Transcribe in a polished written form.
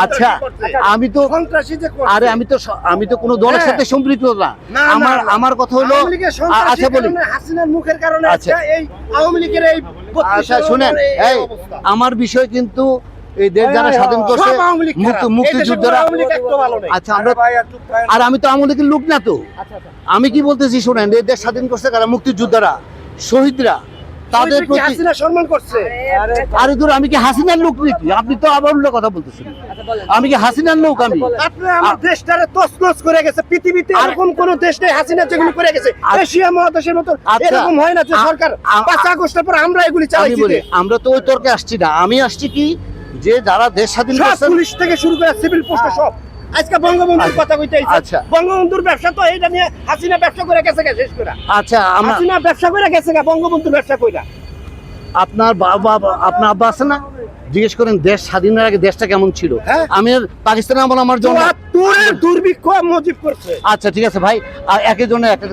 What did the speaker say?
আচ্ছা আমি তো আরে আমি তো কোনো দলের সাথে সম্পৃক্ত না। আমার কথা হলো আচ্ছা বলি হাসিনার মুখের কারণে আচ্ছা এই আওয়ামী লীগের এই আচ্ছা শুনেন এই আমার বিষয় কিন্তু এই দেশ যারা স্বাধীন করছে মুক্তিযোদ্ধারা আচ্ছা আমরা আর আমি তো আওয়ামী লীগের লোক না তো আমি কি বলতেছি শুনেন এই দেশ স্বাধীন করছে কারা মুক্তিযোদ্ধারা শহীদরা তাদের প্রতি হাসিনা সম্মান করছে। আরে দূর আমি কি হাসিনার লোক নাকি আপনি তো আবার উল্টো কথা বলতেছেন আমি কি হাসিনার লোক আমি আপনি আমার দেশটারে তছনছ করে গেছে পৃথিবীতে এরকম কোন দেশ নেই হাসিনা যেগুলো করে গেছে এশিয়া মহাদেশের মতো এরকম হয় না যে সরকার 5 আগস্টের পর আমরা এগুলি চালাইছি আমরা তো ওই তর্কে আসছি না আমি আসছি কি যে যারা দেশ স্বাধীন করছে পুলিশ থেকে শুরু করে সিভিল পোস্ট সব আজকে বঙ্গবন্ধুর কথা কইতে আইছে আচ্ছা বঙ্গবন্ধুর ব্যবসা তো এইটা নিয়ে হাসিনা ব্যবসা করে গেছে শেষ করে আচ্ছা হাসিনা ব্যবসা করে গেছে বঙ্গবন্ধুর ব্যবসা কইরা আপনার বাবা আপনার আব্বা আছে না জিজ্ঞেস করেন দেশ স্বাধীনের আগে দেশটা কেমন ছিল আমি পাকিস্তানে আমল আমার জন্য দুর্ভিক্ষ মুজিব করছে আচ্ছা ঠিক আছে ভাই আর একের জন্য একটা